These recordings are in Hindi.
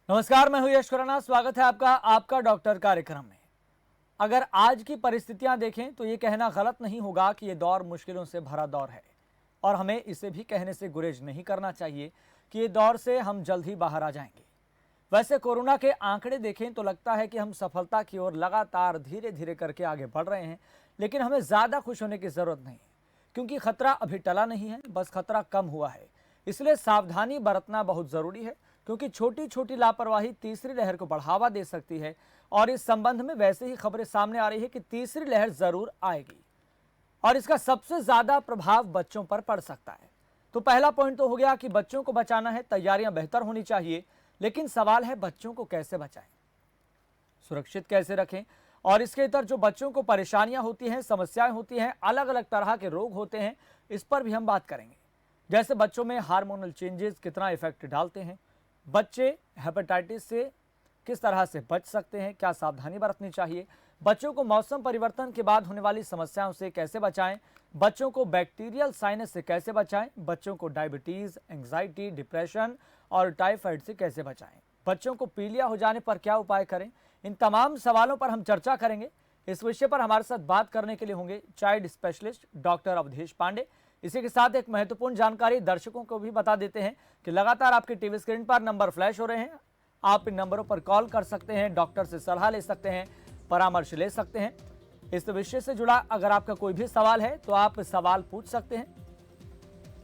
नमस्कार, मैं हूं यश खुराना। स्वागत है आपका डॉक्टर कार्यक्रम में। अगर आज की परिस्थितियां देखें तो ये कहना गलत नहीं होगा कि ये दौर मुश्किलों से भरा दौर है, और हमें इसे भी कहने से गुरेज नहीं करना चाहिए कि ये दौर से हम जल्द ही बाहर आ जाएंगे। वैसे कोरोना के आंकड़े देखें तो लगता है कि हम सफलता की ओर लगातार धीरे धीरे करके आगे बढ़ रहे हैं, लेकिन हमें ज़्यादा खुश होने की ज़रूरत नहीं है, क्योंकि खतरा अभी टला नहीं है, बस खतरा कम हुआ है। इसलिए सावधानी बरतना बहुत ज़रूरी है, क्योंकि छोटी छोटी लापरवाही तीसरी लहर को बढ़ावा दे सकती है। और इस संबंध में वैसे ही खबरें सामने आ रही है कि तीसरी लहर जरूर आएगी, और इसका सबसे ज्यादा प्रभाव बच्चों पर पड़ सकता है। तो पहला पॉइंट तो हो गया कि बच्चों को बचाना है, तैयारियां बेहतर होनी चाहिए। लेकिन सवाल है बच्चों को कैसे बचाएं, सुरक्षित कैसे रखें। और इसके इतर जो बच्चों को परेशानियां होती हैं, समस्याएं होती हैं, अलग अलग तरह के रोग होते हैं, इस पर भी हम बात करेंगे। जैसे बच्चों में हार्मोनल चेंजेस कितना इफेक्ट डालते हैं, बच्चे हेपेटाइटिस से किस तरह से बच सकते हैं, क्या सावधानी बरतनी चाहिए, बच्चों को मौसम परिवर्तन के बाद होने वाली समस्याओं से कैसे बचाएं, बच्चों को बैक्टीरियल साइनस से कैसे बचाएं, बच्चों को डायबिटीज, एंग्जाइटी, डिप्रेशन और टाइफाइड से कैसे बचाएं, बच्चों को पीलिया हो जाने पर क्या उपाय करें। इन तमाम सवालों पर हम चर्चा करेंगे। इस विषय पर हमारे साथ बात करने के लिए होंगे child specialist doctor Awadhesh Pandey. इसी के साथ एक महत्वपूर्ण जानकारी दर्शकों को भी बता देते हैं कि लगातार आपके टीवी स्क्रीन पर नंबर फ्लैश हो रहे हैं। आप इन नंबरों पर कॉल कर सकते हैं, डॉक्टर से सलाह ले सकते हैं, परामर्श ले सकते हैं। इस विषय से जुड़ा अगर आपका कोई भी सवाल है तो आप सवाल पूछ सकते हैं।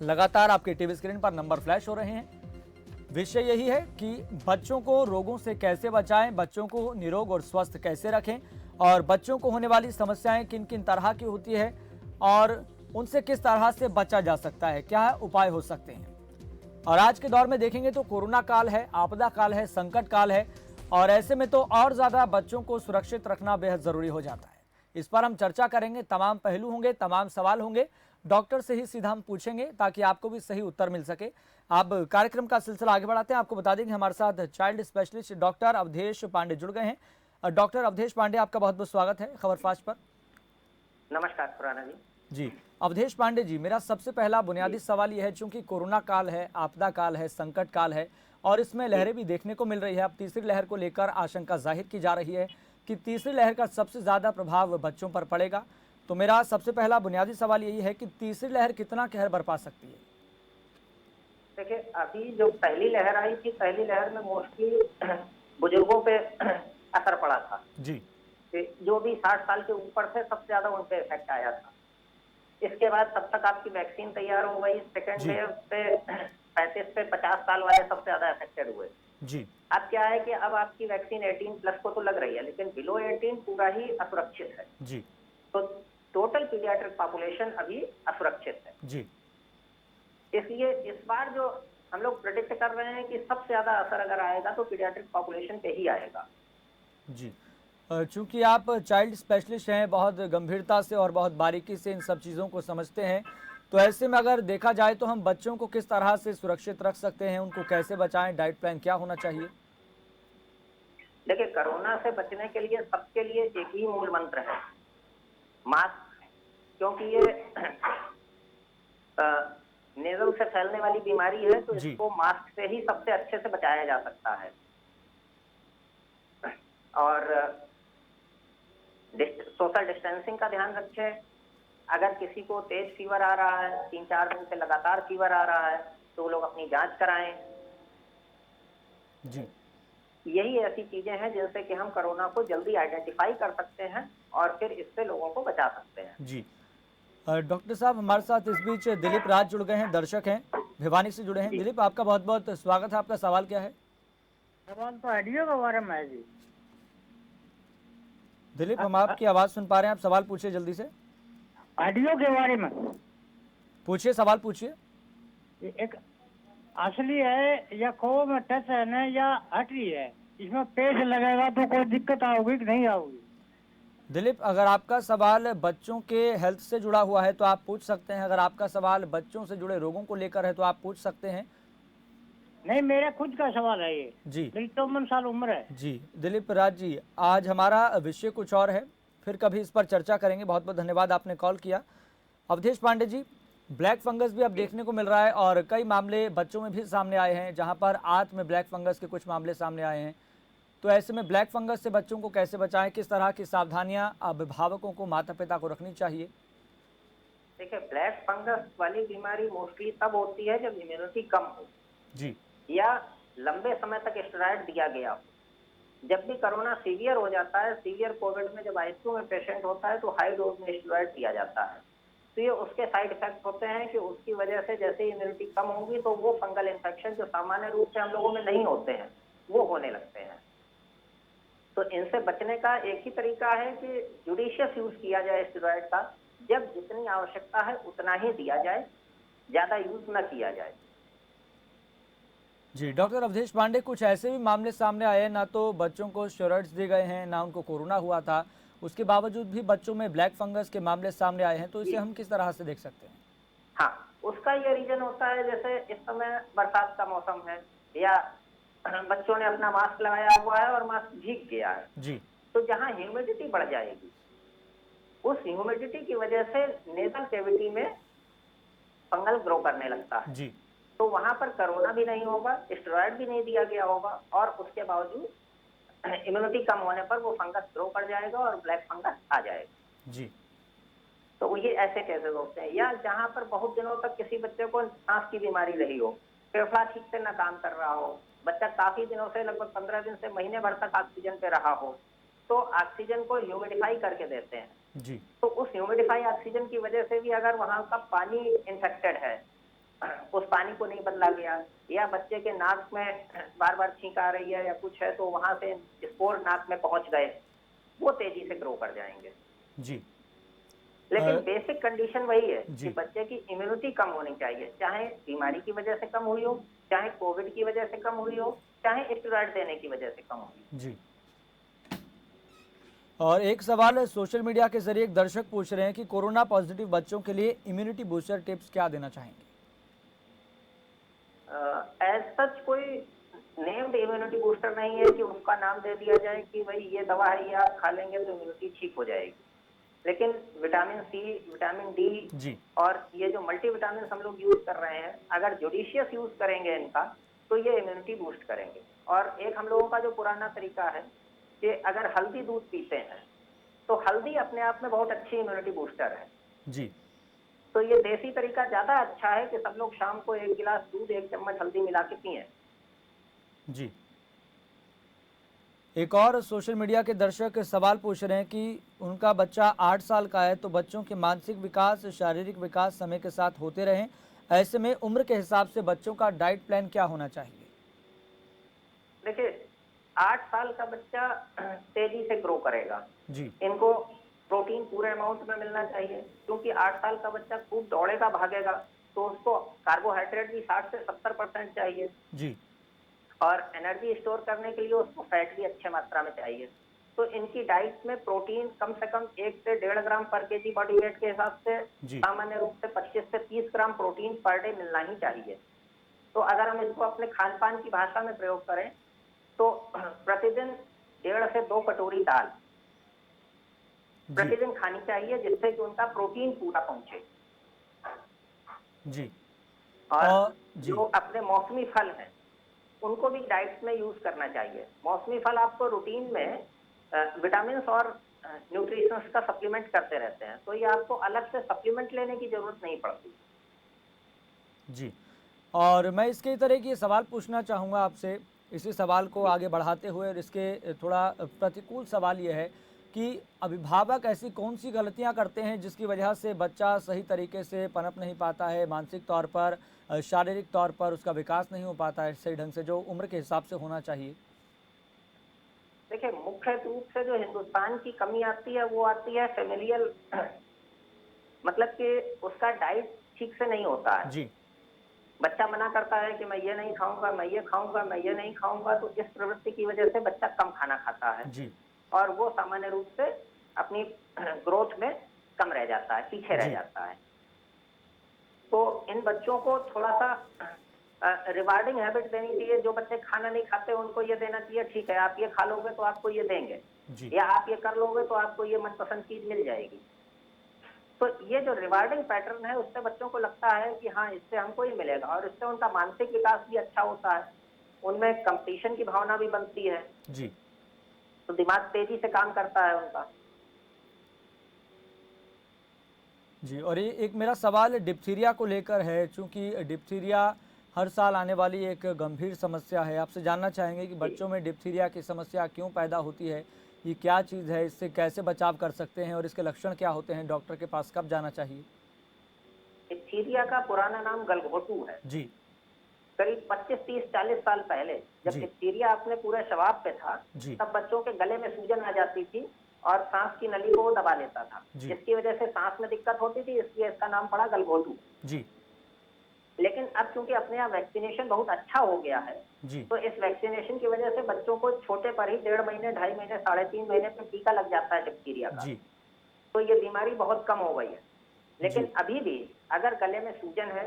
लगातार आपके टीवी स्क्रीन पर नंबर फ्लैश हो रहे हैं। विषय यही है कि बच्चों को रोगों से कैसे बचाएं, बच्चों को निरोग और स्वस्थ कैसे रखें, और बच्चों को होने वाली समस्याएं किन किन तरह की होती है और उनसे किस तरह से बचा जा सकता है, क्या उपाय हो सकते हैं। और आज के दौर में देखेंगे तो कोरोना काल है, आपदा काल है, संकट काल है, और ऐसे में तो और ज़्यादा बच्चों को सुरक्षित रखना बेहद ज़रूरी हो जाता है। इस पर हम चर्चा करेंगे, तमाम पहलू होंगे, तमाम सवाल होंगे, डॉक्टर से ही सीधा हम पूछेंगे ताकि आपको भी सही उत्तर मिल सके। आप कार्यक्रम का सिलसिला आगे बढ़ाते हैं। आपको बता देंगे हमारे साथ child specialist doctor Awadhesh Pandey जुड़ गए हैं। डॉक्टर अवधेश पांडे, आपका बहुत बहुत स्वागत है खबर फास्ट पर। नमस्कार खुराना जी, अवधेश पांडे जी, मेरा सबसे पहला बुनियादी सवाल यह है, चूंकि कोरोना काल है, आपदा काल है, संकट काल है, और इसमें लहरें भी देखने को मिल रही है। अब तीसरी लहर को लेकर आशंका जाहिर की जा रही है कि तीसरी लहर का सबसे ज़्यादा प्रभाव बच्चों पर पड़ेगा। तो मेरा सबसे पहला बुनियादी सवाल यही है कि तीसरी लहर कितना कहर बरपा सकती है। देखिए, अभी जो पहली लहर आई थी, पहली लहर में मोस्टली बुजुर्गों पे असर पड़ा था जी, जो भी 60 साल के ऊपर थे सबसे ज्यादा उन पे इफेक्ट आया था। इसके बाद तब तक आपकी वैक्सीन तैयार हो गई। सेकेंड वेव पे 35 पे 50 साल वाले सबसे ज्यादा अफेक्टेड हुए जी। अब क्या है कि अब आपकी वैक्सीन 18+ को तो लग रही है, लेकिन बिलो 18 पूरा ही असुरक्षित है जी। तो टोटल पीडियाट्रिक पॉपुलेशन अभी असुरक्षित है जी। इसलिए इस बार जो हम लोग प्रेडिक्ट कर रहे हैं कि सबसे ज्यादा असर अगर आएगा तो पीडियाट्रिक पॉपुलेशन पे ही आएगा जी। चूंकि आप चाइल्ड स्पेशलिस्ट हैं, बहुत गंभीरता से और बहुत बारीकी से इन सब चीज़ों को समझते हैं, तो ऐसे में अगर देखा जाए तो हम बच्चों को किस तरह से सुरक्षित रख सकते हैं, उनको कैसे बचाएं, डाइट प्लान क्या होना चाहिए। देखिए, कोरोना से बचने के लिए सबके लिए एक ही मूल मंत्र है, मास्क। क्योंकि ये नेजल से फैलने वाली बीमारी है, तो इसको मास्क से ही सबसे अच्छे से बचाया जा सकता है। और सोशल डिस्टेंसिंग का ध्यान रखें। अगर किसी को तेज फीवर आ रहा है, 3-4 दिन से लगातार फीवर आ रहा है, तो वो लोग अपनी जांच कराएं जी। यही ऐसी चीजें हैं जिनसे कि हम कोरोना को जल्दी आइडेंटिफाई कर सकते हैं और फिर इससे लोगों को बचा सकते हैं जी। डॉक्टर साहब, हमारे साथ इस बीच दिलीप राज जुड़ गए हैं, दर्शक हैं, भिवानी से जुड़े हैं। दिलीप, आपका बहुत बहुत स्वागत है। आपका सवाल क्या है। सवाल तो ऑडियो के बारे में है जी। दिलीप, हम आपकी आवाज सुन पा रहे हैं, आप सवाल पूछिए जल्दी से। ऑडियो के बारे में पूछिए, सवाल पूछिए। एक असली है या खो में टच है ना, या हटरी है, इसमें पेज लगेगा तो कोई दिक्कत आओगी कि नहीं आओगी। दिलीप, अगर आपका सवाल बच्चों के हेल्थ से जुड़ा हुआ है तो आप पूछ सकते हैं। अगर आपका सवाल बच्चों से जुड़े रोगों को लेकर है तो आप पूछ सकते हैं। नहीं, मेरा खुद का सवाल है ये जी। मेरी 54 साल उम्र है जी दिलीप राज जी, आज हमारा विषय कुछ और है, फिर कभी इस पर चर्चा करेंगे। बहुत बहुत धन्यवाद, आपने कॉल किया। अवधेश पांडे जी, ब्लैक फंगस भी अब देखने को मिल रहा है और कई मामले बच्चों में भी सामने आए हैं, जहां पर आंत में ब्लैक फंगस के कुछ मामले सामने आए हैं। तो ऐसे में ब्लैक फंगस से बच्चों को कैसे बचाएं, किस तरह की सावधानियां अभिभावकों को, माता पिता को रखनी चाहिए? देखिए, ब्लैक फंगस वाली बीमारी मोस्टली तब होती है जब इम्यूनिटी कम हो जी या लंबे समय तक स्टेरॉइड दिया गया हो। जब भी कोरोना सीवियर हो जाता है, सीवियर कोविड में जब आईसीयू में पेशेंट होता है तो हाई डोज में स्टेरॉइड दिया जाता है। तो ये उसके साइड इफेक्ट होते हैं कि उसकी वजह से जैसे इम्यूनिटी कम होगी तो वो फंगल इन्फेक्शन जो सामान्य रूप से हम लोगों में नहीं होते हैं वो होने लगते हैं। तो इनसे बचने का एक ही तरीका है कि जुडिशियस यूज किया जाए स्टेरॉइड का। जब जितनी आवश्यकता है उतना ही दिया जाए, ज्यादा यूज न किया जाए। जी, डॉक्टर अवधेश पांडे, कुछ ऐसे भी मामले सामने आए हैं, ना तो बच्चों को स्टेरॉइड्स दिए गए हैं, ना उनको कोरोना हुआ था, उसके बावजूद भी बच्चों में ब्लैक फंगस के मामले सामने आए हैं। तो इसे हम किस तरह से देख सकते हैं? हाँ, उसका ये रीजन होता है, जैसे इस समय बरसात का मौसम है या बच्चों ने अपना मास्क लगाया हुआ है और मास्क भीग गया है जी तो जहाँ ह्यूमिडिटी बढ़ जाएगी, उस ह्यूमिडिटी की वजह से नेजल कैविटी में फंगल ग्रो करने लगता है। जी तो वहां पर कोरोना भी नहीं होगा, स्टेरॉइड भी नहीं दिया गया होगा और उसके बावजूद इम्यूनिटी कम होने पर वो फंगस ग्रो कर जाएगा और ब्लैक फंगस आ जाएगा। जी तो ये ऐसे केसेस होते हैं। या जहां पर बहुत दिनों तक किसी बच्चे को सांस की बीमारी रही हो, फेफड़ा ठीक से न काम कर रहा हो, बच्चा काफी दिनों से लगभग 15 दिन से महीने भर तक ऑक्सीजन पे रहा हो, तो ऑक्सीजन को ह्यूमिडिफाई करके देते हैं। जी तो उस ह्यूमिडिफाई ऑक्सीजन की वजह से भी अगर वहां का पानी इन्फेक्टेड है, उस पानी को नहीं बदला गया, या बच्चे के नाक में बार बार छींक आ रही है या कुछ है, तो वहां से स्पोर नाक में पहुंच गए, वो तेजी से ग्रो कर जाएंगे। जी लेकिन बेसिक कंडीशन वही है जी। कि बच्चे की इम्यूनिटी कम होनी चाहिए, चाहे बीमारी की वजह से कम हुई हो, चाहे कोविड की वजह से कम हुई हो, चाहे स्टेरॉइड देने की वजह से कम हुई हो। जी। और एक सवाल सोशल मीडिया के जरिए एक दर्शक पूछ रहे हैं कि कोरोना पॉजिटिव बच्चों के लिए इम्यूनिटी बूस्टर टिप्स क्या देना चाहेंगे? एज सच कोई नेम्ड इम्यूनिटी बूस्टर नहीं है कि उसका नाम दे दिया जाए कि भाई ये दवा है, ये आप खा लेंगे तो इम्यूनिटी ठीक हो जाएगी। लेकिन विटामिन सी, विटामिन डी जी और ये जो मल्टी विटामिन हम लोग यूज कर रहे हैं, अगर जुडिशियस यूज करेंगे इनका तो ये इम्यूनिटी बूस्ट करेंगे। और एक हम लोगों का जो पुराना तरीका है कि अगर हल्दी दूध पीते हैं तो हल्दी अपने आप में बहुत अच्छी इम्यूनिटी बूस्टर है। जी तो ये देसी तरीका ज्यादा अच्छा है कि सब लोग शाम को 1 गिलास दूध 1 चम्मच हल्दी मिला के पिए। जी। एक और सोशल मीडिया के दर्शक सवाल पूछ रहे हैं कि उनका बच्चा 8 साल का है, तो बच्चों के मानसिक विकास, शारीरिक विकास समय के साथ होते रहें, ऐसे में उम्र के हिसाब से बच्चों का डाइट प्लान क्या होना चाहिए? देखिए, 8 साल का बच्चा तेजी से ग्रो करेगा। जी इनको प्रोटीन पूरे अमाउंट में मिलना चाहिए, क्योंकि 8 साल का बच्चा खूब दौड़ेगा भागेगा तो उसको कार्बोहाइड्रेट भी 60 से 70% चाहिए जी और एनर्जी स्टोर करने के लिए उसको फैट भी अच्छे मात्रा में चाहिए। तो इनकी डाइट में प्रोटीन कम से कम 1 से 1.5 ग्राम पर केजी बॉडी वेट के हिसाब से जी। सामान्य रूप से 25 से 30 ग्राम प्रोटीन पर डे मिलना ही चाहिए। तो अगर हम इसको अपने खान पान की भाषा में प्रयोग करें तो प्रतिदिन 1.5 से 2 कटोरी दाल प्रतिदिन खानी चाहिए, जिससे कि उनका प्रोटीन पूरा पहुंचे। जी और जी जो अपने मौसमी फल हैं उनको भी डाइट में यूज करना चाहिए। मौसमी फल आपको रूटीन में विटामिन और न्यूट्रिशंस का सप्लीमेंट करते रहते हैं, तो ये आपको अलग से सप्लीमेंट लेने की जरूरत नहीं पड़ती। जी। और मैं इसके तरह की सवाल पूछना चाहूँगा आपसे, इसी सवाल को आगे बढ़ाते हुए, और इसके थोड़ा प्रतिकूल सवाल ये है कि अभिभावक ऐसी कौन सी गलतियां करते हैं जिसकी वजह से बच्चा सही तरीके से पनप नहीं पाता है, मानसिक तौर पर, शारीरिक तौर पर उसका विकास नहीं हो पाता है सही ढंग से, जो उम्र के हिसाब से होना चाहिए? देखिए, मुख्य रूप से जो हिंदुस्तान की कमी आती है वो आती है फेमिलियल, मतलब कि उसका डाइट ठीक से नहीं होता है। जी बच्चा मना करता है कि मैं ये नहीं खाऊंगा, मैं ये खाऊंगा, मैं ये नहीं खाऊंगा, तो इस प्रवृत्ति की वजह से बच्चा कम खाना खाता है जी और वो सामान्य रूप से अपनी ग्रोथ में कम रह जाता है, पीछे रह जाता है। तो इन बच्चों को थोड़ा सा रिवार्डिंग हैबिट देनी चाहिए। जो बच्चे खाना नहीं खाते उनको ये देना चाहिए, ठीक है आप ये खा लोगे तो आपको ये देंगे, या आप ये कर लोगे तो आपको ये मनपसंद चीज मिल जाएगी। तो ये जो रिवार्डिंग पैटर्न है उससे बच्चों को लगता है कि हाँ इससे हमको ही मिलेगा, और इससे उनका मानसिक विकास भी अच्छा होता है, उनमें कंपटीशन की भावना भी बनती है जी तो दिमाग तेजी से काम करता है उनका। जी। और ये एक मेरा सवाल डिप्थीरिया को लेकर है, चूंकि डिप्थीरिया हर साल आने वाली एक गंभीर समस्या है। आपसे जानना चाहेंगे कि बच्चों में डिप्थीरिया की समस्या क्यों पैदा होती है, ये क्या चीज़ है, इससे कैसे बचाव कर सकते हैं और इसके लक्षण क्या होते हैं, डॉक्टर के पास कब जाना चाहिए? डिप्थीरिया का पुराना नाम गलघोटू है। जी करीब 25, 30, 40 साल पहले जब जी डिप्थीरिया अपने पूरे शबाब पे था, जी तब बच्चों के गले में सूजन आ जाती थी और सांस की नली को वो दबा लेता था, जी। जिसकी वजह से सांस में दिक्कत होती थी, इसलिए इसका नाम पड़ा गलघोटू। जी लेकिन अब चूंकि अपने यहाँ वैक्सीनेशन बहुत अच्छा हो गया है, जी तो इस वैक्सीनेशन की वजह से बच्चों को छोटे पर ही 1.5 महीने, 2.5 महीने, 3.5 महीने पे टीका लग जाता है डिप्थीरिया का। जी तो ये बीमारी बहुत कम हो गई है। लेकिन जी। अभी भी अगर गले में सूजन है,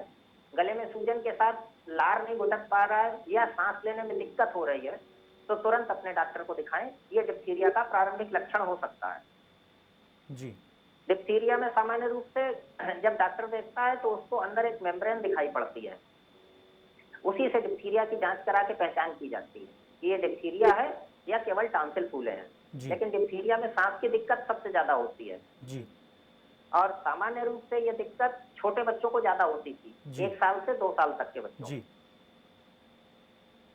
गले में सूजन के साथ लार नहीं घुटक पा रहा है या सांस लेने में दिक्कत हो रही है, तो तुरंत अपने डॉक्टर को दिखाएं। ये डिप्थीरिया का प्रारंभिक लक्षण हो सकता है। जी डिप्थीरिया में सामान्य रूप से जब डॉक्टर देखता है तो उसको अंदर एक मेम्ब्रेन दिखाई पड़ती है, उसी से डिप्थीरिया की जांच करा के पहचान की जाती है कि ये डिप्थीरिया है या केवल टॉन्सिल फूले हैं। जी। लेकिन डिप्थीरिया में सांस की दिक्कत सबसे ज्यादा होती है, जी और सामान्य रूप से ये दिक्कत छोटे बच्चों को ज्यादा होती थी, जी। 1 साल से 2 साल तक के बच्चों। जी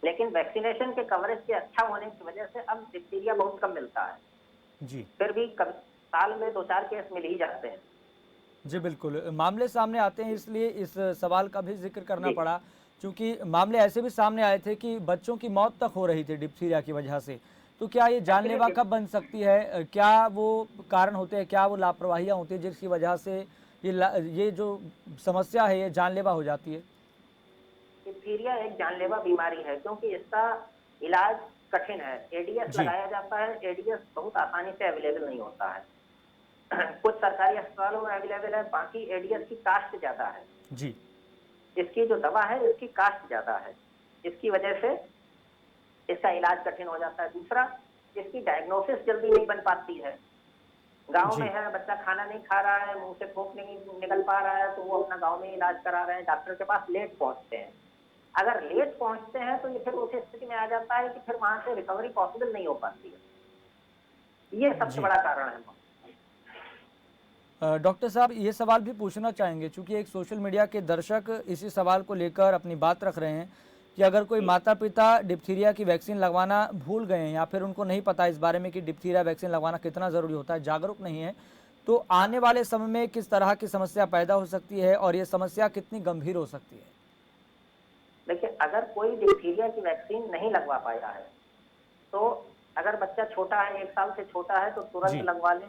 लेकिन वैक्सीनेशन के कवरेज के अच्छा होने की वजह से अब डिप्थीरिया बहुत कम मिलता है। जी फिर भी कभी साल में 2-4 केस मिल ही जाते हैं। जी बिल्कुल, मामले सामने आते हैं, इसलिए इस सवाल का भी जिक्र करना जी। पड़ा, क्योंकि मामले ऐसे भी सामने आए थे कि बच्चों की मौत तक हो रही थी डिप्थीरिया की वजह से। तो क्या ये जानलेवा कब बन सकती है? क्या वो कारण होते हैं, क्या वो लापरवाहियाँ होती है जिसकी वजह से ये जो समस्या है ये जानलेवा हो जाती है? डिप्थीरिया एक जानलेवा बीमारी है क्योंकि इसका इलाज कठिन है। एडीएस जी लगाया जाता है, एडीएस बहुत आसानी से अवेलेबल नहीं होता है। कुछ सरकारी अस्पतालों में अवेलेबल है, बाकी एडीएस की कास्ट ज्यादा है। जी इसकी जो दवा है इसकी कास्ट ज्यादा है, इसकी वजह से इसका इलाज कठिन हो जाता है। दूसरा, इसकी डायग्नोसिस जल्दी नहीं बन पाती है। गांव जी में है, बच्चा खाना नहीं खा रहा है, मुंह से थूक नहीं निकल पा रहा है, तो वो अपना गांव में इलाज करा रहे हैं, डॉक्टर के पास लेट पहुंचते हैं। अगर लेट पहुंचते हैं तो ये फिर उस स्थिति में आ जाता है कि फिर वहां से रिकवरी पॉसिबल नहीं हो पाती है। ये सबसे जी। बड़ा कारण है। डॉक्टर साहब, ये सवाल भी पूछना चाहेंगे, चूंकि एक सोशल मीडिया के दर्शक इसी सवाल को लेकर अपनी बात रख रहे हैं कि अगर कोई माता पिता डिप्थीरिया की वैक्सीन लगवाना भूल गए हैं या फिर उनको नहीं पता इस बारे में कि डिप्थीरिया वैक्सीन लगवाना कितना ज़रूरी होता है, जागरूक नहीं है, तो आने वाले समय में किस तरह की समस्या पैदा हो सकती है और ये समस्या कितनी गंभीर हो सकती है? देखिए, अगर कोई डिप्थीरिया की वैक्सीन नहीं लगवा पाया है, तो अगर बच्चा छोटा है, 1 साल से छोटा है, तो तुरंत जी लगवा लें,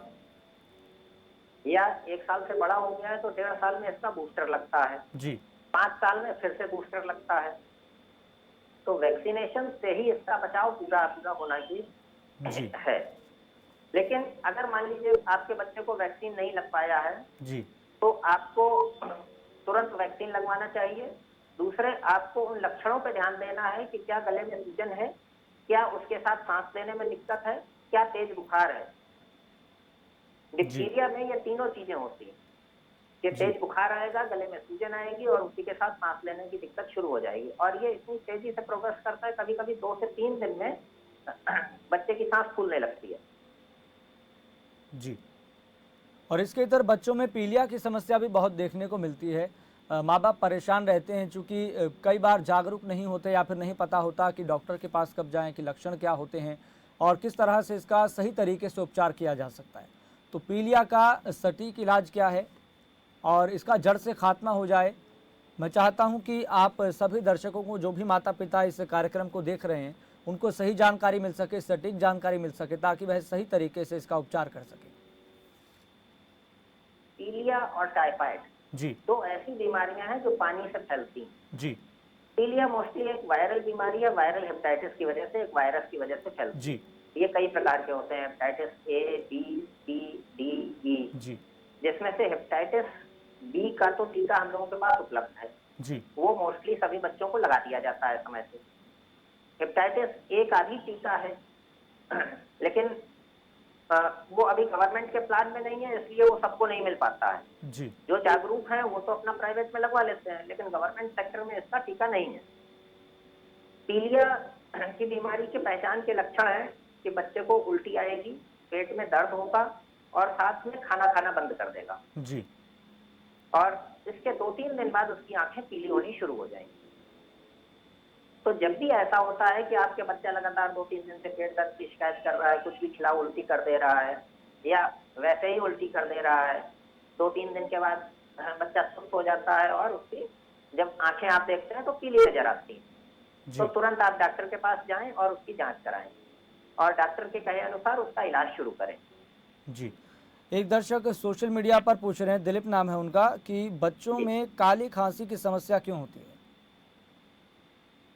या 1 साल से बड़ा हो गया है तो 1.5 साल में इसका बूस्टर लगता है, जी 5 साल में फिर से बूस्टर लगता है। तो वैक्सीनेशन से ही इसका बचाव पूरा पूरा होना ही जी है। लेकिन अगर मान लीजिए आपके बच्चे को वैक्सीन नहीं लग पाया है, जी तो आपको तुरंत वैक्सीन लगवाना चाहिए। दूसरे, आपको उन लक्षणों पर ध्यान देना है कि क्या गले में सूजन है, क्या उसके साथ सांस लेने में दिक्कत है, क्या तेज बुखार है। डिप्थीरिया में ये तीनों चीजें होती हैं कि जी। तेज बुखार आएगा, गले में सूजन आएगी और उसी के साथ सांस लेने की दिक्कत शुरू हो जाएगी। और ये इतनी तेजी से प्रोग्रेस करता है, कभी कभी 2 से 3 दिन में बच्चे की सांस फूलने लगती है। जी। और इसके इतर बच्चों में पीलिया की समस्या भी बहुत देखने को मिलती है। माँ बाप परेशान रहते हैं, चूँकि कई बार जागरूक नहीं होते या फिर नहीं पता होता कि डॉक्टर के पास कब जाएं, कि लक्षण क्या होते हैं और किस तरह से इसका सही तरीके से उपचार किया जा सकता है। तो पीलिया का सटीक इलाज क्या है और इसका जड़ से खात्मा हो जाए, मैं चाहता हूं कि आप सभी दर्शकों को, जो भी माता पिता इस कार्यक्रम को देख रहे हैं, उनको सही जानकारी मिल सके, सटीक जानकारी मिल सके, ताकि वह सही तरीके से इसका उपचार कर सके। पीलिया और टाइफाइड जी 2 ऐसी बीमारियां हैं जो पानी से फैलती हैं। जी पीलिया मोस्टली एक वायरल बीमारी है, वायरल हेपेटाइटिस की वजह से, एक वायरस की वजह से फैलती जी है। ये कई प्रकार के होते हैं, hepatitis A, B, C, D, E, G जिसमें से हेपेटाइटिस बी का तो टीका हम लोगों के पास उपलब्ध है, जी वो मोस्टली सभी बच्चों को लगा दिया जाता है समय से। हेपेटाइटिस ए का भी टीका है, लेकिन वो अभी गवर्नमेंट के प्लान में नहीं है, इसलिए वो सबको नहीं मिल पाता है। जी जो जागरूक हैं वो तो अपना प्राइवेट में लगवा लेते हैं, लेकिन गवर्नमेंट सेक्टर में इसका टीका नहीं है। पीलिया की बीमारी की पहचान के लक्षण है कि बच्चे को उल्टी आएगी, पेट में दर्द होगा और साथ में खाना खाना बंद कर देगा जी और इसके 2-3 दिन बाद उसकी आंखें पीली होनी शुरू हो जाएंगी। तो जब भी ऐसा होता है कि आपके बच्चा लगातार 2-3 दिन से पेट दर्द की शिकायत कर रहा है, कुछ भी खिलाओ उल्टी कर दे रहा है या वैसे ही उल्टी कर दे रहा है, 2-3 दिन के बाद बच्चा सुस्त हो जाता है और उसकी जब आंखें आप देखते हैं तो पीली नजर आती है, तो तुरंत आप डॉक्टर के पास जाएं और उसकी जांच कराएं और डॉक्टर के कहे अनुसार उसका इलाज शुरू करें। जी। एक दर्शक सोशल मीडिया पर पूछ रहे हैं, दिलीप नाम है उनका, कि बच्चों में काली खांसी की समस्या क्यों होती है?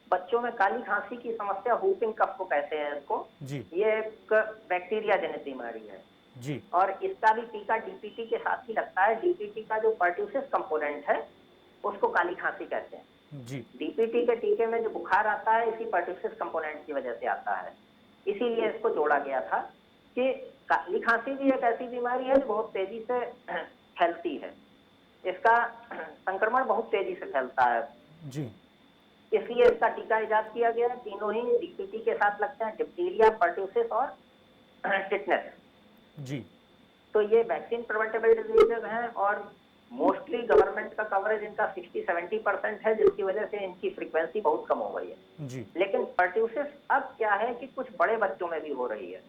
बच्चों में काली खांसी की समस्या व्हूपिंग कफ को कहते हैं इसको जी ये एक बैक्टीरिया जनित बीमारी है जी और इसका भी टीका डीपीटी के साथ ही लगता है। डीपीटी का जो पर्ट्यूसिस कंपोनेंट है उसको काली खांसी कहते हैं। जी डीपीटी के टीके में जो बुखार आता है इसी पर्ट्यूसिस कंपोनेंट की वजह से आता है, इसीलिए इसको जोड़ा गया था कि काली खांसी भी एक ऐसी बीमारी है जो बहुत तेजी से फैलती है, इसका संक्रमण बहुत तेजी से फैलता है, जी इसलिए इसका टीका इजाद किया गया। तीनों ही डीपीटी के साथ लगते हैं, डिप्थीरिया, पर्ट्यूसिस और टिटनेस। जी तो ये वैक्सीन प्रिवेंटेबल डिजीजेज हैं और मोस्टली गवर्नमेंट का कवरेज इनका 60-70% है, जिसकी वजह से इनकी फ्रीक्वेंसी बहुत कम हो गई है। जी लेकिन पर्ट्यूसिस अब क्या है कि कुछ बड़े बच्चों में भी हो रही है,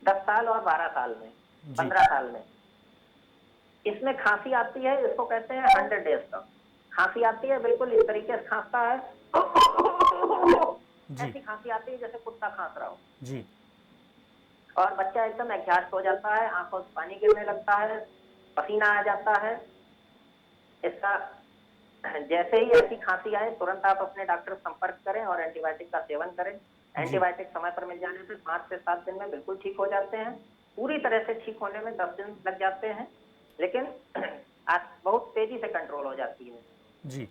10 साल और 12 साल में, 15 साल में। इसमें खांसी आती है, इसको कहते हैं 100 डेज तक खांसी आती है, बिल्कुल इस तरीके से खांसता है, ऐसी खांसी आती है जैसे कुत्ता खांस रहा हो जी और बच्चा एकदम एग्जॉस्ट हो जाता है, आंखों से पानी गिरने लगता है, पसीना आ जाता है। इसका जैसे ही ऐसी खांसी आए तुरंत आप अपने डॉक्टर से संपर्क करें और एंटीबायोटिक का सेवन करें। एंटीबायोटिक समय पर मिल जाने से 5 से 7 दिन में बिल्कुल ठीक हो जाते हैं। पूरी तरह से ठीक होने में 10 दिन लग जाते हैं, लेकिन बहुत तेजी से कंट्रोल हो जाती है। जी।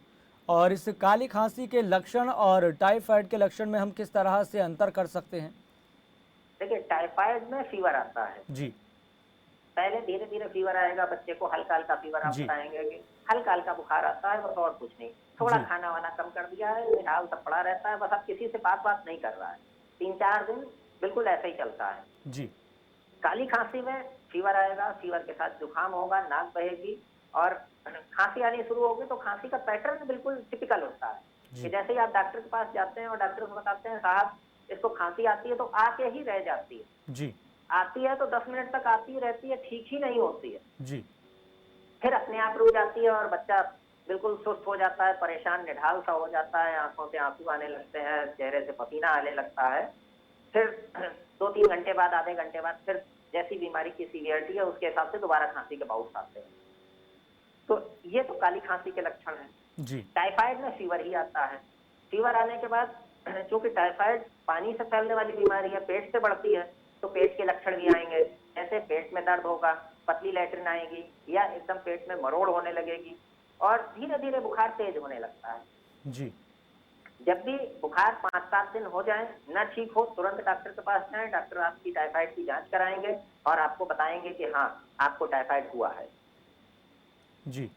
और इस काली खांसी के लक्षण और टाइफाइड के लक्षण में हम किस तरह से अंतर कर सकते हैं? देखिए, टाइफाइड में फीवर आता है जी पहले, धीरे धीरे फीवर आएगा, बच्चे को हल्का हल्का फीवर आप बताएंगे कि हल्का हल्का बुखार आता है, बस और कुछ नहीं, थोड़ा खाना वाना कम कर दिया है, निढाल सब पड़ा रहता है, बस अब किसी से बात नहीं कर रहा है, 3-4 दिन बिल्कुल ऐसे ही चलता है। जी काली खांसी में फीवर आएगा, फीवर के साथ जुकाम होगा, नाक बहेगी और खांसी आनी शुरू होगी। तो खांसी का पैटर्न बिल्कुल टिपिकल होता है कि जैसे ही आप डॉक्टर के पास जाते हैं और डॉक्टर को बताते हैं साहब इसको खांसी आती है, तो आके ही रह जाती है। जी आती है तो 10 मिनट तक आती रहती है, ठीक ही नहीं होती है, जी फिर अपने आप रुक जाती है और बच्चा बिल्कुल सुस्त हो जाता है, परेशान निढाल सा हो जाता है, आंखों से आंसू आने लगते हैं, चेहरे से पसीना आने लगता है। फिर 2-3 घंटे बाद, आधे घंटे बाद फिर जैसी बीमारी की सीवियरिटी है उसके हिसाब से दोबारा खांसी के बाउट्स आते हैं। तो ये तो काली खांसी के लक्षण है। जी टाइफाइड में फीवर ही आता है। फीवर आने के बाद, चूंकि टाइफाइड पानी से फैलने वाली बीमारी है, पेट से बढ़ती है, तो पेट के लक्षण भी आएंगे, जैसे पेट में दर्द होगा, पतली लैट्रिन आएगी या एकदम पेट में मरोड़ होने लगेगी और धीरे धीरे बुखार तेज होने लगता है। जी जब भी बुखार 5-7 दिन हो जाए, न ठीक हो, तुरंत डॉक्टर के पास जाएं। डॉक्टर आपकी टाइफाइड की जांच कराएंगे और आपको बताएंगे कि हाँ, आपको टाइफाइड हुआ है। जी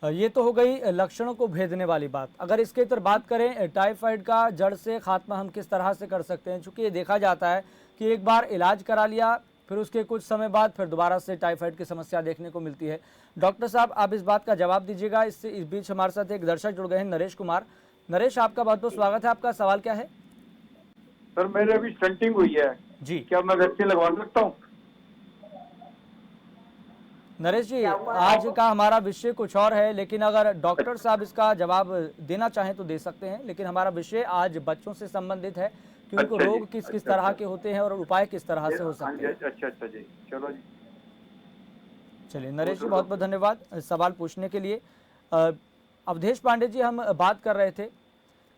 ये तो हो गई लक्षणों को भेदने वाली बात। अगर इसके इतर बात करें टाइफाइड का जड़ से खात्मा हम किस तरह से कर सकते हैं, चूँकि ये देखा जाता है कि एक बार इलाज करा लिया, फिर उसके कुछ समय बाद फिर दोबारा से टाइफाइड की समस्या देखने को मिलती है। डॉक्टर साहब, आप इस बात का जवाब दीजिएगा। इस बीच हमारे साथ एक दर्शक जुड़ गए हैं, नरेश कुमार। नरेश, आपका बहुत बहुत स्वागत है। आपका सवाल क्या है? सर, मेरे अभी स्टंटिंग हुई है जी, क्या मैं वैक्सीन लगवा सकता हूँ? नरेश जी, आज का हमारा विषय कुछ और है, लेकिन अगर डॉक्टर साहब इसका जवाब देना चाहें तो दे सकते हैं। लेकिन हमारा विषय आज बच्चों से संबंधित है कि उनको रोग किस तरह के होते हैं और उपाय किस तरह से हो सकते हैं। अच्छा जी, चलो जी। चलिए नरेश जी, बहुत बहुत धन्यवाद सवाल पूछने के लिए। अवधेश पांडे जी, हम बात कर रहे थे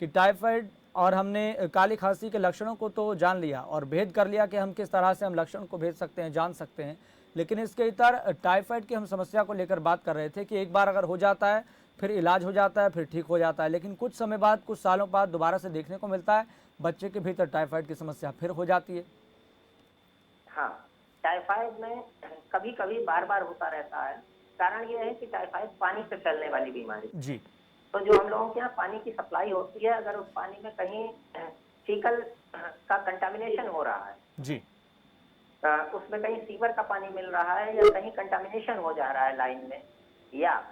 कि टाइफाइड और हमने काली खांसी के लक्षणों को तो जान लिया और भेद कर लिया कि हम किस तरह से हम लक्षण को भेद सकते हैं, जान सकते हैं। लेकिन इसके इतर टाइफाइड की हम समस्या को लेकर बात कर रहे थे कि एक बार अगर हो जाता है फिर इलाज हो जाता है, फिर ठीक हो जाता है, लेकिन कुछ समय बाद, कुछ सालों बाद दोबारा से देखने को मिलता है बच्चे के भीतर टाइफाइड की समस्या फिर हो जाती है। हाँ, टाइफाइड में कभी कभी बार बार होता रहता है। कारण ये है कि टाइफाइड पानी से फैलने वाली बीमारी, जी तो जो हम लोगों के यहाँ पानी की सप्लाई होती है, अगर उस पानी में कहीं फीकल का कंटामिनेशन हो रहा है, जी उसमें कहीं सीवर का पानी मिल रहा है या कहीं कंटामिनेशन हो जा रहा है लाइन में, या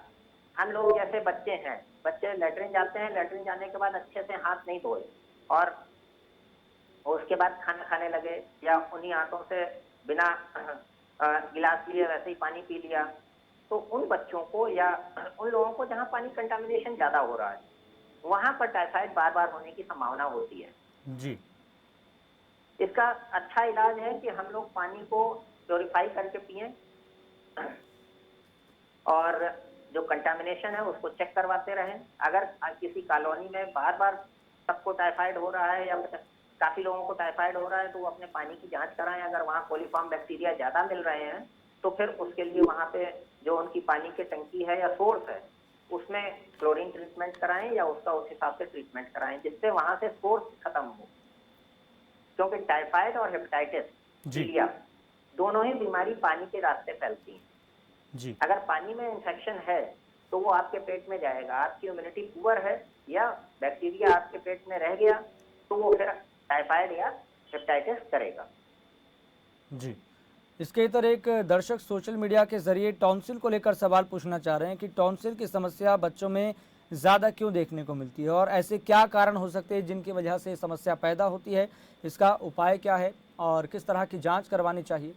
हम लोग जैसे बच्चे हैं, बच्चे लेटरिन जाते हैं, लेटरिन जाने के बाद अच्छे से हाथ नहीं धोए और उसके बाद खाना खाने लगे या उन्हीं हाथों से बिना गिलास लिए वैसे ही पानी पी लिया, तो उन बच्चों को या उन लोगों को जहाँ पानी कंटामिनेशन ज्यादा हो रहा है, वहां पर टाइफाइड बार बार होने की संभावना होती है। जी इसका अच्छा इलाज है कि हम लोग पानी को प्योरीफाई करके पिएं और जो कंटामिनेशन है उसको चेक करवाते रहें। अगर किसी कॉलोनी में बार बार सबको टाइफाइड हो रहा है या काफी लोगों को टाइफाइड हो रहा है, तो वो अपने पानी की जांच कराएं। अगर वहाँ कोलीफॉर्म बैक्टीरिया ज्यादा मिल रहे हैं तो फिर उसके लिए वहाँ पे जो उनकी पानी की टंकी है या सोर्स है उसमें क्लोरीन ट्रीटमेंट कराएं या उसका उस हिसाब से ट्रीटमेंट कराएं, जिससे वहां से सोर्स खत्म हो। क्योंकि टाइफाइड और हेपेटाइटिस पीलिया दोनों ही बीमारी पानी के रास्ते फैलती हैं। जी अगर पानी में इन्फेक्शन है तो वो आपके पेट में जाएगा, आपकी इम्यूनिटी पुअर है या बैक्टीरिया आपके पेट में रह गया तो वो फिर टाइफाइड या हेपेटाइटिस करेगा। जी इसके इतर एक दर्शक सोशल मीडिया के जरिए टॉन्सिल को लेकर सवाल पूछना चाह रहे हैं कि टॉन्सिल की समस्या बच्चों में ज़्यादा क्यों देखने को मिलती है और ऐसे क्या कारण हो सकते हैं जिनकी वजह से समस्या पैदा होती है, इसका उपाय क्या है और किस तरह की जांच करवानी चाहिए?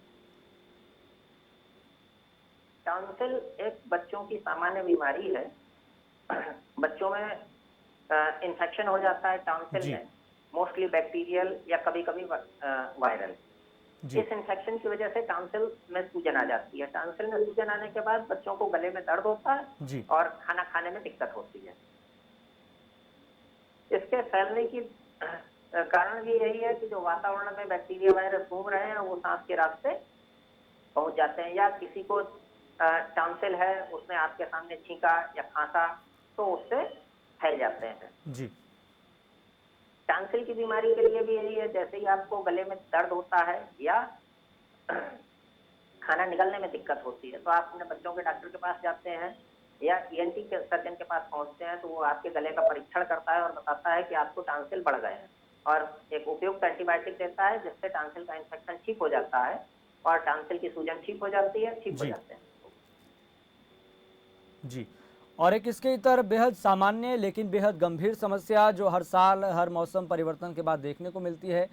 टॉन्सिल एक बच्चों की सामान्य बीमारी है। बच्चों में इन्फेक्शन हो जाता है टॉन्सिल में, मोस्टली बैक्टीरियल या कभी कभी वायरल। इस इन्फेक्शन की वजह से टॉन्सिल में सूजन आ जाती है। टॉन्सिल में सूजन आने के बाद बच्चों को गले में दर्द होता है और खाना खाने में दिक्कत होती है। इसके फैलने की कारण भी यही है कि जो वातावरण में बैक्टीरिया वायरस घूम रहे हैं वो सांस के रास्ते पहुंच जाते हैं, या किसी को टॉन्सिल है उसने आपके सामने छींका या खांसा तो उससे फैल जाते हैं। जी टॉन्सिल की बीमारी के लिए भी यही है, जैसे ही आपको गले में दर्द होता है या खाना निगलने में दिक्कत होती है तो आप अपने बच्चों के डॉक्टर के पास जाते हैं या ईएनटी के सर्जन के पास पहुंचते हैं, तो वो आपके गले का परीक्षण करता है और बताता है कि आपको टॉन्सिल बढ़ गए हैं और एक उपयुक्त एंटीबायोटिक देता है, जिससे टॉन्सिल का इन्फेक्शन ठीक हो जाता है और टॉन्सिल की सूजन ठीक हो जाती है, ठीक हो जाते हैं। जी और एक इसके इतर बेहद सामान्य लेकिन बेहद गंभीर समस्या जो हर साल हर मौसम परिवर्तन के बाद देखने को मिलती है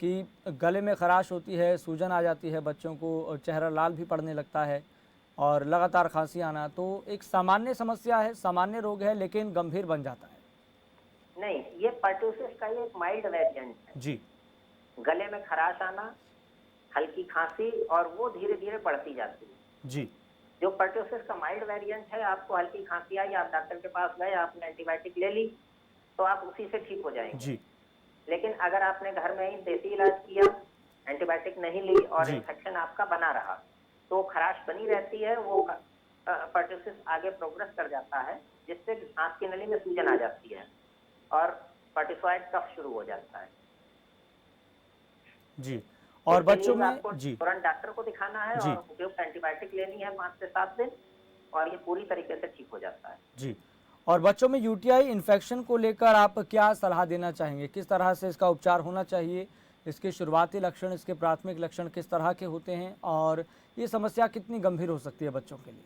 कि गले में खराश होती है, सूजन आ जाती है, बच्चों को चेहरा लाल भी पड़ने लगता है और लगातार खांसी आना, तो एक सामान्य समस्या है, सामान्य रोग है लेकिन गंभीर बन जाता है। नहीं, ये पर्टुसिस का एक माइल्ड वेरिएंट है। जी गले में खराश आना, हल्की खांसी और वो धीरे धीरे बढ़ती जाती है। जी जो पर्टुसिस का माइल्ड वेरिएंट है, आपको हल्की खांसी आई, आप डॉक्टर के पास गए, आपने एंटीबायोटिक ले ली तो आप उसी से ठीक हो जाएंगे। जी लेकिन अगर आपने घर में ही देसी इलाज किया, एंटीबायोटिक नहीं ली और इन्फेक्शन आपका बना रहा तो खराश बनी रहती है, वो पर्टुसिस आगे प्रोग्रेस कर जाता है, जिससे सांस की नली में सूजन आ जाती है और पर्टुसॉइड कफ शुरू हो जाता है। जी और बच्चों में जी तुरंत डॉक्टर को दिखाना है और उपयुक्त एंटीबायोटिक लेनी है 5 से 7 दिन और ये पूरी तरीके से ठीक हो जाता है। जी और बच्चों में यूटीआई इन्फेक्शन को लेकर आप क्या सलाह देना चाहेंगे, किस तरह से इसका उपचार होना चाहिए, इसके शुरुआती लक्षण, इसके प्राथमिक लक्षण किस तरह के होते हैं और ये समस्या कितनी गंभीर हो सकती है बच्चों के लिए?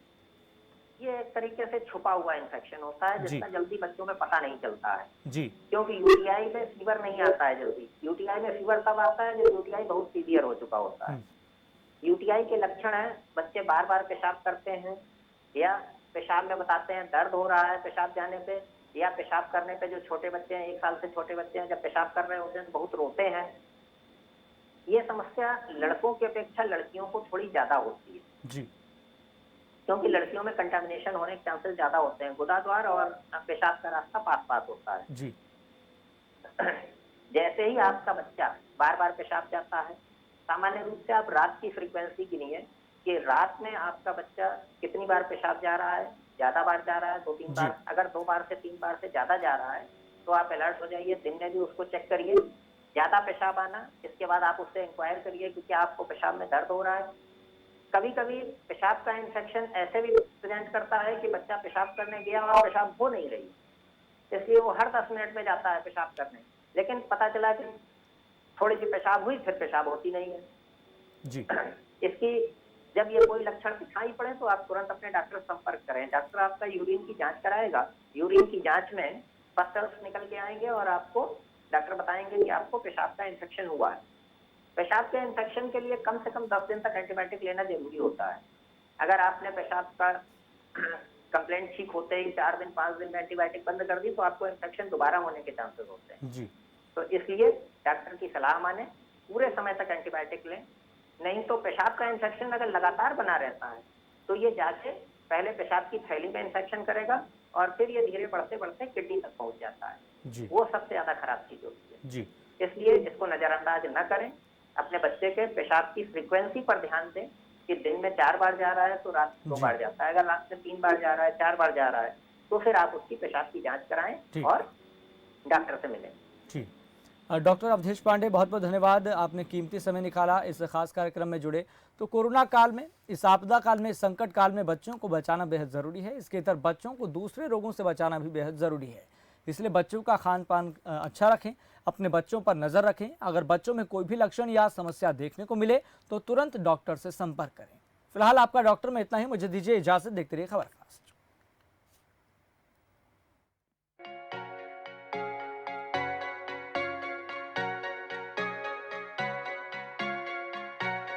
ये एक तरीके से छुपा हुआ इन्फेक्शन होता है जिसका जल्दी बच्चों में पता नहीं चलता है। जी क्योंकि यूटीआई में फीवर नहीं आता है जल्दी। यूटीआई में फीवर तब आता है जब यूटीआई बहुत सीवियर हो चुका होता है। यूटीआई के लक्षण है, बच्चे बार बार पेशाब करते हैं या पेशाब में बताते हैं दर्द हो रहा है पेशाब जाने पे, या पेशाब करने पे जो छोटे बच्चे हैं, 1 साल से छोटे बच्चे हैं, जब पेशाब कर रहे होते हैं तो बहुत रोते हैं। ये समस्या लड़कों की अपेक्षा लड़कियों को थोड़ी ज्यादा होती है। जी क्योंकि लड़कियों में कंटामिनेशन होने के चांसेस ज्यादा होते हैं, गुदाद्वार और पेशाब का रास्ता पास पास होता है। जी जैसे ही आपका बच्चा बार बार पेशाब जाता है, सामान्य रूप से आप रात की फ्रीक्वेंसी गिनिए कि रात में आपका बच्चा कितनी बार पेशाब जा रहा है, ज्यादा बार जा रहा है, 2-3 बार, अगर 2 बार से 3 बार से ज्यादा जा रहा है तो आप अलर्ट हो जाइए, दिन में भी उसको चेक करिए ज्यादा पेशाब आना, इसके बाद आप उससे इंक्वायर करिए कि क्या आपको पेशाब में दर्द हो रहा है। कभी कभी पेशाब का इन्फेक्शन ऐसे भी प्रेजेंट करता है कि बच्चा पेशाब करने गया और पेशाब हो नहीं रही, इसलिए वो हर 10 मिनट में जाता है पेशाब करने, लेकिन पता चला कि थोड़ी सी पेशाब हुई फिर पेशाब होती नहीं है जी। इसकी जब ये कोई लक्षण दिखाई पड़े तो आप तुरंत अपने डॉक्टर से संपर्क करें। डॉक्टर आपका यूरिन की जांच कराएगा, यूरिन की जांच में पस्टल्स निकल के आएंगे और आपको डॉक्टर बताएंगे कि आपको पेशाब का इन्फेक्शन हुआ है। पेशाब के इन्फेक्शन के लिए कम से कम 10 दिन तक एंटीबायोटिक लेना जरूरी होता है। अगर आपने पेशाब का कंप्लेंट ठीक होते ही 4 दिन 5 दिन में एंटीबायोटिक बंद कर दी तो आपको इन्फेक्शन दोबारा होने के चांसेस होते हैं जी। तो इसलिए डॉक्टर की सलाह माने, पूरे समय तक एंटीबायोटिक लें। नहीं तो पेशाब का इन्फेक्शन अगर लगातार बना रहता है तो ये जाके पहले पेशाब की थैली में इन्फेक्शन करेगा और फिर ये धीरे बढ़ते बढ़ते किडनी तक पहुंच जाता है जी। वो सबसे ज्यादा खराब चीज होती है जी। इसलिए इसको नजरअंदाज न करें। अपने बच्चे के पेशाब की फ्रीक्वेंसी पर ध्यान दें कि दिन में 4 बार जा रहा है तो रात 2 बार जाता है, अगर रात में 3 बार जा रहा है 4 बार जा रहा है तो फिर आप उसकी पेशाब की जांच कराएं और डॉक्टर से मिलें। ठीक। डॉक्टर अवधेश पांडे, बहुत बहुत धन्यवाद, आपने कीमती समय निकाला इस खास कार्यक्रम में जुड़े। तो कोरोना काल में, इस आपदा काल में, इस संकट काल में बच्चों को बचाना बेहद ज़रूरी है। इसके इतर बच्चों को दूसरे रोगों से बचाना भी बेहद ज़रूरी है। इसलिए बच्चों का खान पान अच्छा रखें, अपने बच्चों पर नज़र रखें। अगर बच्चों में कोई भी लक्षण या समस्या देखने को मिले तो तुरंत डॉक्टर से संपर्क करें। फिलहाल आपका डॉक्टर में इतना ही। मुझे दीजिए इजाज़त। देखते रहिए खबर।